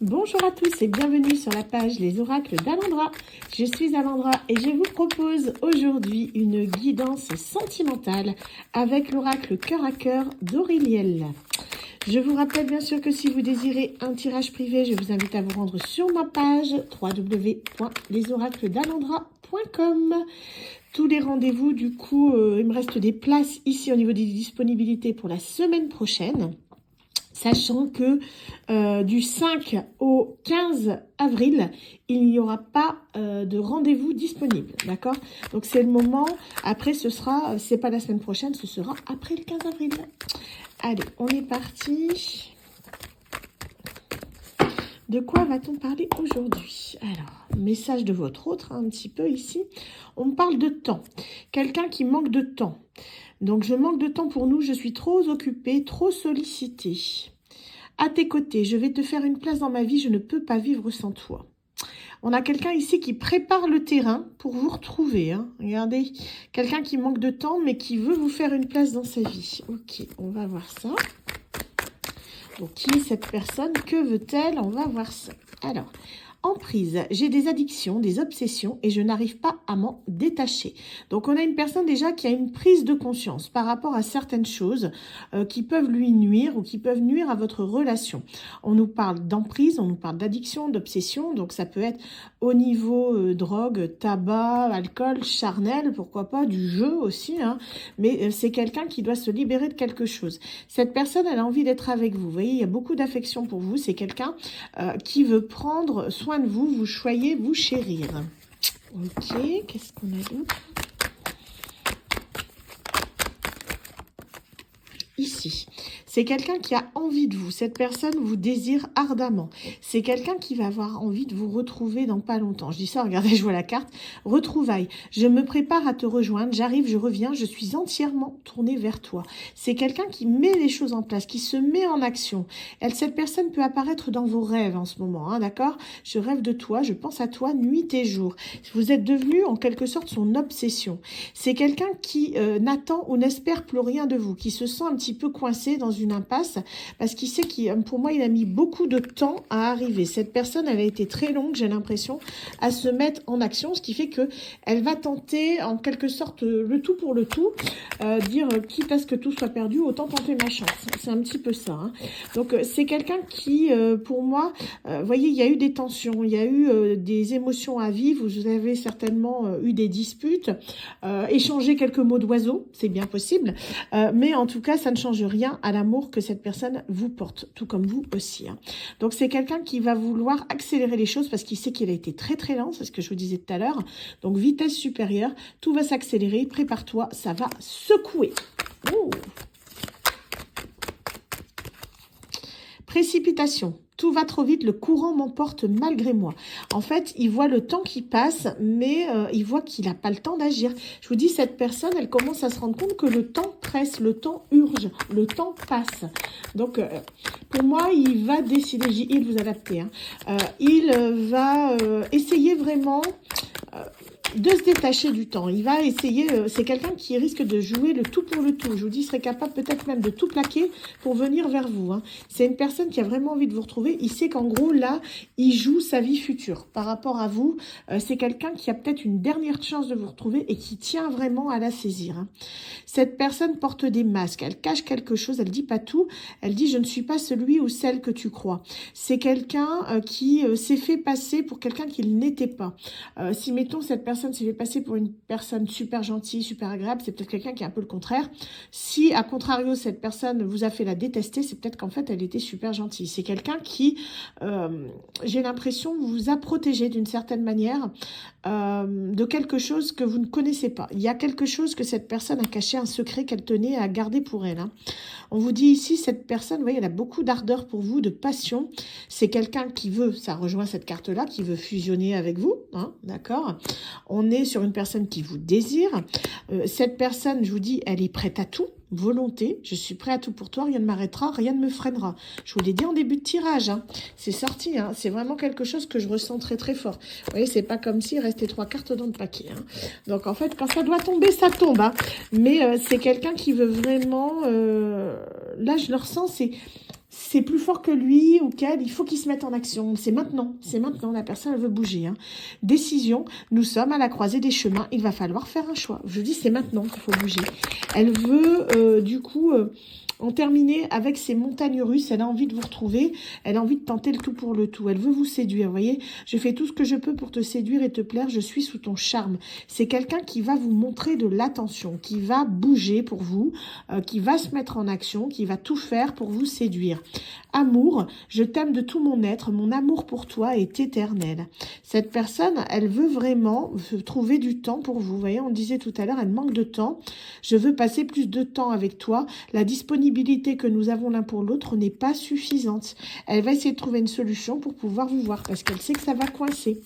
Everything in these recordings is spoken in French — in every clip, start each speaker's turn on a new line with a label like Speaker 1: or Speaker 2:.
Speaker 1: Bonjour à tous et bienvenue sur la page Les Oracles d'Alendra. Je suis Alendra et je vous propose aujourd'hui une guidance sentimentale avec l'oracle Cœur à Cœur d'Aureliel. Je vous rappelle bien sûr que si vous désirez un tirage privé, je vous invite à vous rendre sur ma page www.lesoracledalendra.com. Tous les rendez-vous, du coup, il me reste des places ici au niveau des disponibilités pour la semaine prochaine. Sachant que du 5 au 15 avril, il n'y aura pas de rendez-vous disponible, d'accord? Donc c'est le moment, après ce sera, c'est pas la semaine prochaine, ce sera après le 15 avril. Allez, on est parti. De quoi va-t-on parler aujourd'hui? Alors, message de votre autre, un petit peu ici. On me parle de temps. Quelqu'un qui manque de temps. Donc, je manque de temps pour nous. Je suis trop occupée, trop sollicitée. À tes côtés, je vais te faire une place dans ma vie. Je ne peux pas vivre sans toi. On a quelqu'un ici qui prépare le terrain pour vous retrouver. Hein. Regardez, quelqu'un qui manque de temps, mais qui veut vous faire une place dans sa vie. Ok, on va voir ça. Donc, qui est cette personne? Que veut-elle? On va voir ça. Alors, emprise, j'ai des addictions, des obsessions et je n'arrive pas à m'en détacher. Donc, on a une personne déjà qui a une prise de conscience par rapport à certaines choses qui peuvent lui nuire ou qui peuvent nuire à votre relation. On nous parle d'emprise, on nous parle d'addiction, d'obsession. Donc, ça peut être au niveau drogue, tabac, alcool, charnel, pourquoi pas, du jeu aussi. Hein. Mais c'est quelqu'un qui doit se libérer de quelque chose. Cette personne, elle a envie d'être avec vous. Vous voyez, il y a beaucoup d'affection pour vous. C'est quelqu'un qui veut prendre soin de vous, vous choyez, vous chérir. Ok, qu'est-ce qu'on a d'autre? Ici, c'est quelqu'un qui a envie de vous. Cette personne vous désire ardemment. C'est quelqu'un qui va avoir envie de vous retrouver dans pas longtemps. Je dis ça, regardez, je vois la carte. Retrouvailles. Je me prépare à te rejoindre. J'arrive, je reviens. Je suis entièrement tournée vers toi. C'est quelqu'un qui met les choses en place, qui se met en action. Cette personne peut apparaître dans vos rêves en ce moment, hein, d'accord? Je rêve de toi, je pense à toi nuit et jour. Vous êtes devenu en quelque sorte son obsession. C'est quelqu'un qui n'attend ou n'espère plus rien de vous, qui se sent un petit peu coincé dans une impasse parce qu'il sait qu'il, pour moi, il a mis beaucoup de temps à arriver. Cette personne, elle a été très longue, j'ai l'impression, à se mettre en action, ce qui fait que elle va tenter en quelque sorte le tout pour le tout, dire quitte à ce que tout soit perdu, autant tenter ma chance. C'est un petit peu ça. Hein. Donc c'est quelqu'un qui, pour moi, voyez, il y a eu des tensions, il y a eu des émotions à vivre, vous avez certainement eu des disputes, échangé quelques mots d'oiseau, c'est bien possible, mais en tout cas, ça ne change rien à l'amour que cette personne vous porte, tout comme vous aussi. Hein. Donc, c'est quelqu'un qui va vouloir accélérer les choses parce qu'il sait qu'il a été très très lent, c'est ce que je vous disais tout à l'heure. Donc, vitesse supérieure, tout va s'accélérer, prépare-toi, ça va secouer. Oh. Précipitation. Tout va trop vite, le courant m'emporte malgré moi. En fait, il voit le temps qui passe, mais il voit qu'il n'a pas le temps d'agir. Je vous dis, cette personne, elle commence à se rendre compte que le temps presse, le temps urge, le temps passe. Donc, pour moi, il va décider, il vous adapter, hein. Il va essayer vraiment de se détacher du temps. Il va essayer, c'est quelqu'un qui risque de jouer le tout pour le tout. Je vous dis, il serait capable peut-être même de tout plaquer pour venir vers vous. Hein. C'est une personne qui a vraiment envie de vous retrouver. Il sait qu'en gros, là, il joue sa vie future par rapport à vous. C'est quelqu'un qui a peut-être une dernière chance de vous retrouver et qui tient vraiment à la saisir. Hein. Cette personne porte des masques. Elle cache quelque chose. Elle dit pas tout. Elle dit, je ne suis pas celui ou celle que tu crois. C'est quelqu'un qui s'est fait passer pour quelqu'un qu'il n'était pas. Si, mettons, cette personne s'est fait passer pour une personne super gentille, super agréable, c'est peut-être quelqu'un qui est un peu le contraire. Si, à contrario, cette personne vous a fait la détester, c'est peut-être qu'en fait, elle était super gentille. C'est quelqu'un qui, j'ai l'impression, vous a protégé d'une certaine manière de quelque chose que vous ne connaissez pas. Il y a quelque chose que cette personne a caché, un secret qu'elle tenait à garder pour elle. Hein. On vous dit ici, cette personne, vous voyez, elle a beaucoup d'ardeur pour vous, de passion. C'est quelqu'un qui veut, ça rejoint cette carte-là, qui veut fusionner avec vous, hein, d'accord? On est sur une personne qui vous désire. Cette personne, je vous dis, elle est prête à tout. Volonté, je suis prêt à tout pour toi, rien ne m'arrêtera, rien ne me freinera. Je vous l'ai dit en début de tirage, hein. C'est sorti, hein. C'est vraiment quelque chose que je ressens très très fort. Vous voyez, c'est pas comme s'il restait 3 cartes dans le paquet. Hein. Donc en fait, quand ça doit tomber, ça tombe. Hein. Mais c'est quelqu'un qui veut vraiment, là je le ressens, c'est plus fort que lui ou qu'elle, il faut qu'il se mette en action. C'est maintenant, la personne elle veut bouger. Hein. Décision, nous sommes à la croisée des chemins, il va falloir faire un choix. Je dis c'est maintenant qu'il faut bouger. Elle veut du coup en terminer avec ces montagnes russes, elle a envie de vous retrouver, elle a envie de tenter le tout pour le tout, elle veut vous séduire, vous voyez, je fais tout ce que je peux pour te séduire et te plaire, je suis sous ton charme. C'est quelqu'un qui va vous montrer de l'attention, qui va bouger pour vous, qui va se mettre en action, qui va tout faire pour vous séduire. Amour, je t'aime de tout mon être, mon amour pour toi est éternel. Cette personne, elle veut vraiment trouver du temps pour vous, vous voyez, on disait tout à l'heure, elle manque de temps, je veux passer plus de temps avec toi, la disponibilité que nous avons l'un pour l'autre n'est pas suffisante. Elle va essayer de trouver une solution pour pouvoir vous voir parce qu'elle sait que ça va coincer.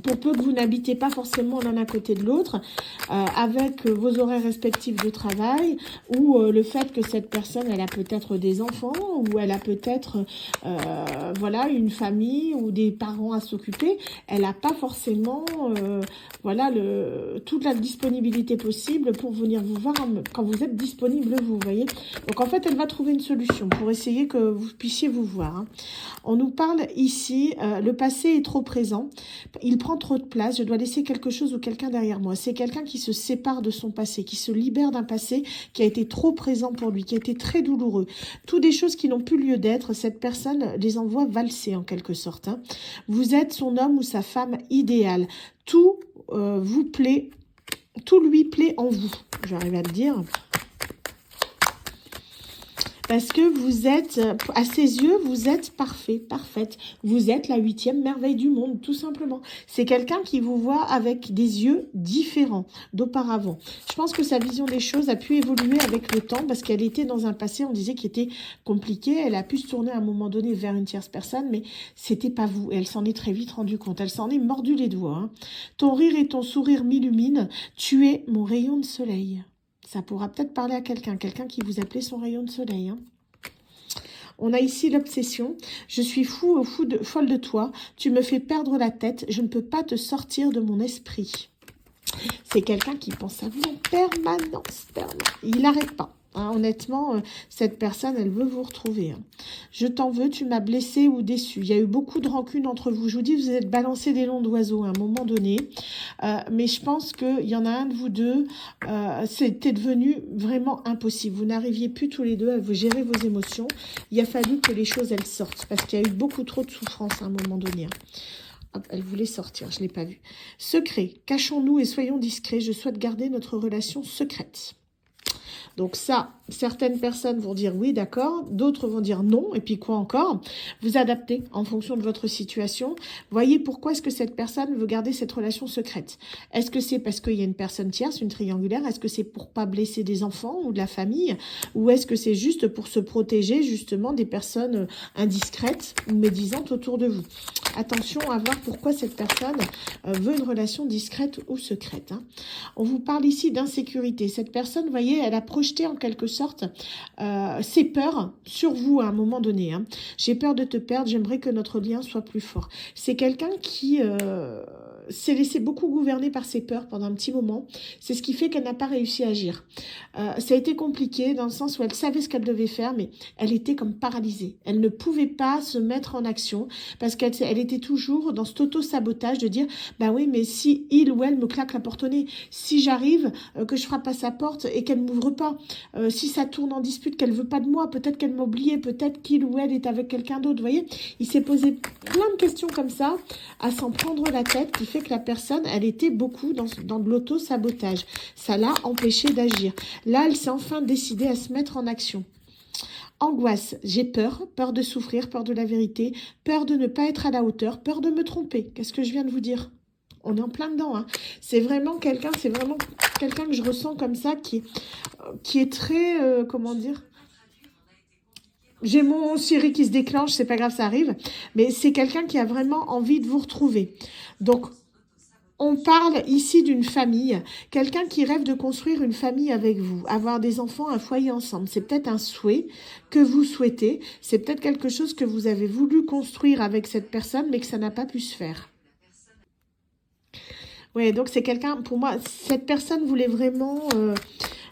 Speaker 1: Pour peu que vous n'habitez pas forcément l'un à côté de l'autre, avec vos horaires respectifs de travail, ou le fait que cette personne, elle a peut-être des enfants, ou elle a peut-être voilà, une famille ou des parents à s'occuper, elle n'a pas forcément voilà, toute la disponibilité possible pour venir vous voir quand vous êtes disponible, vous voyez. Donc en fait, elle va trouver une solution pour essayer que vous puissiez vous voir. Hein. On nous parle ici, le passé est trop présent, il prend trop de place, je dois laisser quelque chose ou quelqu'un derrière moi. C'est quelqu'un qui se sépare de son passé, qui se libère d'un passé qui a été trop présent pour lui, qui a été très douloureux. Toutes des choses qui n'ont plus lieu d'être, cette personne les envoie valser en quelque sorte. Hein. Vous êtes son homme ou sa femme idéale. Tout vous plaît, tout lui plaît en vous. J'arrive à le dire. Parce que vous êtes, à ses yeux, vous êtes parfait, parfaite. Vous êtes la 8e merveille du monde, tout simplement. C'est quelqu'un qui vous voit avec des yeux différents d'auparavant. Je pense que sa vision des choses a pu évoluer avec le temps parce qu'elle était dans un passé, on disait, qui était compliqué. Elle a pu se tourner à un moment donné vers une tierce personne, mais c'était pas vous. Et elle s'en est très vite rendue compte. Elle s'en est mordu les doigts. Hein. Ton rire et ton sourire m'illuminent. Tu es mon rayon de soleil. Ça pourra peut-être parler à quelqu'un qui vous appelait son rayon de soleil. Hein. On a ici l'obsession. Je suis folle de toi. Tu me fais perdre la tête. Je ne peux pas te sortir de mon esprit. C'est quelqu'un qui pense à vous en permanence. Il n'arrête pas. Hein, honnêtement, cette personne, elle veut vous retrouver. Hein. Je t'en veux, tu m'as blessé ou déçu. Il y a eu beaucoup de rancune entre vous. Je vous dis, vous êtes balancé des longs d'oiseaux à un moment donné. Mais je pense qu'il y en a un de vous deux, c'était devenu vraiment impossible. Vous n'arriviez plus tous les deux à vous gérer vos émotions. Il a fallu que les choses, elles sortent. Parce qu'il y a eu beaucoup trop de souffrance à un moment donné. Hein. Hop, elle voulait sortir, je ne l'ai pas vu. Secret, cachons-nous et soyons discrets. Je souhaite garder notre relation secrète. Donc ça, certaines personnes vont dire oui, d'accord, d'autres vont dire non, et puis quoi encore? Vous adaptez en fonction de votre situation. Voyez pourquoi est-ce que cette personne veut garder cette relation secrète. Est-ce que c'est parce qu'il y a une personne tierce, une triangulaire? Est-ce que c'est pour pas blesser des enfants ou de la famille? Ou est-ce que c'est juste pour se protéger justement des personnes indiscrètes ou médisantes autour de vous? Attention à voir pourquoi cette personne veut une relation discrète ou secrète. Hein. On vous parle ici d'insécurité. Cette personne, vous voyez, elle a projeté en quelque sorte ses peurs sur vous à un moment donné. Hein. J'ai peur de te perdre, j'aimerais que notre lien soit plus fort. C'est quelqu'un qui s'est laissé beaucoup gouverner par ses peurs pendant un petit moment. C'est ce qui fait qu'elle n'a pas réussi à agir. Ça a été compliqué dans le sens où elle savait ce qu'elle devait faire, mais elle était comme paralysée. Elle ne pouvait pas se mettre en action parce qu'elle était toujours dans cet auto-sabotage de dire « bah oui, mais si il ou elle me claque la porte au nez, si j'arrive, que je frappe à sa porte et qu'elle ne m'ouvre pas, si ça tourne en dispute, qu'elle veut pas de moi, peut-être qu'elle m'a oublié, peut-être qu'il ou elle est avec quelqu'un d'autre. » Vous voyez, il s'est posé plein de questions comme ça, à s'en prendre la tête, qui fait que la personne, elle était beaucoup dans de l'auto-sabotage. Ça l'a empêché d'agir. Là, elle s'est enfin décidée à se mettre en action. Angoisse, j'ai peur, peur de souffrir, peur de la vérité, peur de ne pas être à la hauteur, peur de me tromper. Qu'est-ce que je viens de vous dire? On est en plein dedans. Hein. C'est vraiment quelqu'un que je ressens comme ça, qui est très, comment dire, j'ai mon Siri qui se déclenche, c'est pas grave, ça arrive. Mais c'est quelqu'un qui a vraiment envie de vous retrouver. Donc, on parle ici d'une famille, quelqu'un qui rêve de construire une famille avec vous, avoir des enfants, un foyer ensemble. C'est peut-être un souhait que vous souhaitez, c'est peut-être quelque chose que vous avez voulu construire avec cette personne, mais que ça n'a pas pu se faire. Oui, donc c'est quelqu'un, pour moi, cette personne voulait vraiment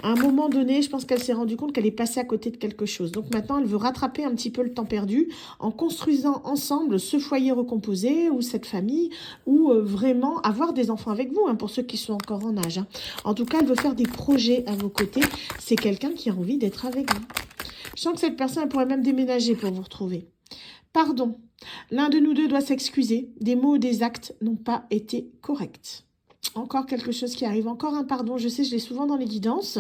Speaker 1: À un moment donné, je pense qu'elle s'est rendue compte qu'elle est passée à côté de quelque chose. Donc maintenant, elle veut rattraper un petit peu le temps perdu en construisant ensemble ce foyer recomposé ou cette famille ou vraiment avoir des enfants avec vous, hein, pour ceux qui sont encore en âge. Hein. En tout cas, elle veut faire des projets à vos côtés. C'est quelqu'un qui a envie d'être avec vous. Je sens que cette personne elle pourrait même déménager pour vous retrouver. Pardon. L'un de nous deux doit s'excuser. Des mots ou des actes n'ont pas été corrects. Encore quelque chose qui arrive, encore un pardon. Je sais, je l'ai souvent dans les guidances.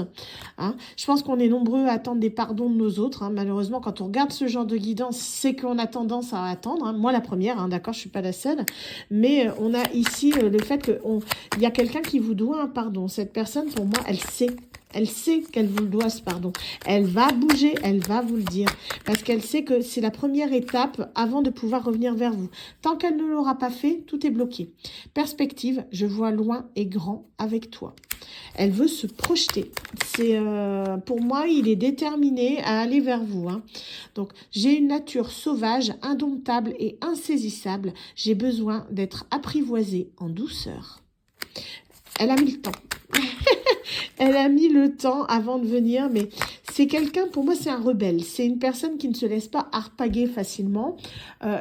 Speaker 1: Hein. Je pense qu'on est nombreux à attendre des pardons de nos autres. Hein. Malheureusement, quand on regarde ce genre de guidance, c'est qu'on a tendance à attendre. Hein. Moi, la première, hein, d'accord, je suis pas la seule. Mais on a ici le fait qu'il y a quelqu'un qui vous doit un pardon. Cette personne, pour moi, elle sait. Elle sait qu'elle vous le doit, ce pardon. Elle va bouger, elle va vous le dire. Parce qu'elle sait que c'est la première étape avant de pouvoir revenir vers vous. Tant qu'elle ne l'aura pas fait, tout est bloqué. Perspective, je vois loin et grand avec toi. Elle veut se projeter. C'est pour moi, il est déterminé à aller vers vous. Hein. Donc, j'ai une nature sauvage, indomptable et insaisissable. J'ai besoin d'être apprivoisée en douceur. Elle a mis le temps. Elle a mis le temps avant de venir, mais c'est quelqu'un, pour moi, c'est un rebelle. C'est une personne qui ne se laisse pas harpaguer facilement.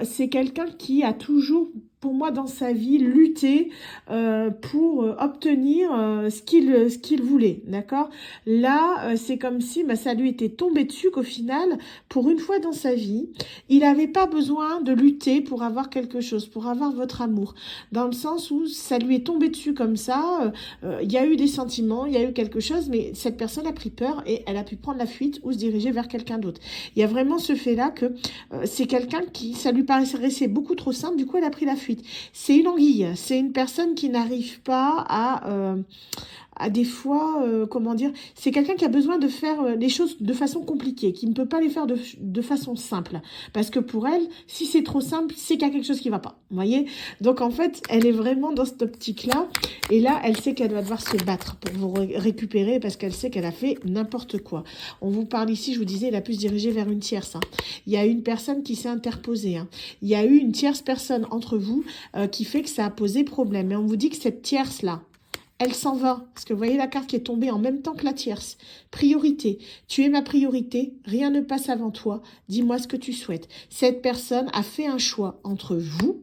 Speaker 1: C'est quelqu'un qui a toujours, pour moi, dans sa vie, lutté pour obtenir ce qu'il voulait, d'accord? Là, c'est comme si ça lui était tombé dessus qu'au final, pour une fois dans sa vie, il n'avait pas besoin de lutter pour avoir quelque chose, pour avoir votre amour. Dans le sens où ça lui est tombé dessus comme ça, il y a eu des sentiments, il y a eu quelque chose, mais cette personne a pris peur et elle a pu prendre la fuite ou se diriger vers quelqu'un d'autre. Il y a vraiment ce fait-là que c'est quelqu'un qui, ça lui paraissait beaucoup trop simple, du coup elle a pris la fuite. C'est une anguille, c'est une personne qui n'arrive pas à des fois, comment dire, c'est quelqu'un qui a besoin de faire les choses de façon compliquée, qui ne peut pas les faire de façon simple. Parce que pour elle, si c'est trop simple, c'est qu'il y a quelque chose qui ne va pas. Vous voyez? Donc en fait, elle est vraiment dans cette optique-là. Et là, elle sait qu'elle va devoir se battre pour vous récupérer parce qu'elle sait qu'elle a fait n'importe quoi. On vous parle ici, je vous disais, elle a pu se diriger vers une tierce. Hein. Il y a une personne qui s'est interposée. Hein. Il y a eu une tierce personne entre vous qui fait que ça a posé problème. Et on vous dit que cette tierce-là, elle s'en va, parce que vous voyez la carte qui est tombée en même temps que la tierce. Priorité. Tu es ma priorité, rien ne passe avant toi. Dis-moi ce que tu souhaites. Cette personne a fait un choix entre vous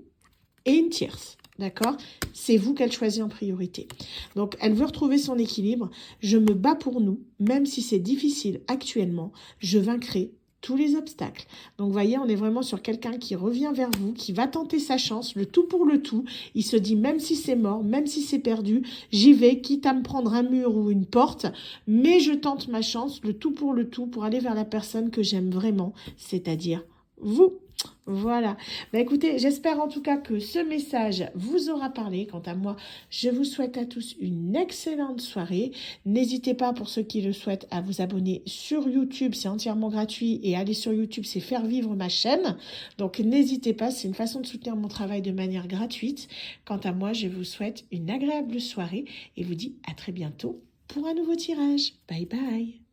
Speaker 1: et une tierce. D'accord? C'est vous qu'elle choisit en priorité. Donc, elle veut retrouver son équilibre. Je me bats pour nous, même si c'est difficile actuellement. Je vaincrai tous les obstacles. Donc, vous voyez, on est vraiment sur quelqu'un qui revient vers vous, qui va tenter sa chance, le tout pour le tout. Il se dit, même si c'est mort, même si c'est perdu, j'y vais, quitte à me prendre un mur ou une porte, mais je tente ma chance, le tout pour aller vers la personne que j'aime vraiment, c'est-à-dire vous. Voilà. Bah, écoutez, j'espère en tout cas que ce message vous aura parlé. Quant à moi, je vous souhaite à tous une excellente soirée. N'hésitez pas, pour ceux qui le souhaitent, à vous abonner sur YouTube. C'est entièrement gratuit. Et aller sur YouTube, c'est faire vivre ma chaîne. Donc, n'hésitez pas. C'est une façon de soutenir mon travail de manière gratuite. Quant à moi, je vous souhaite une agréable soirée et vous dis à très bientôt pour un nouveau tirage. Bye bye.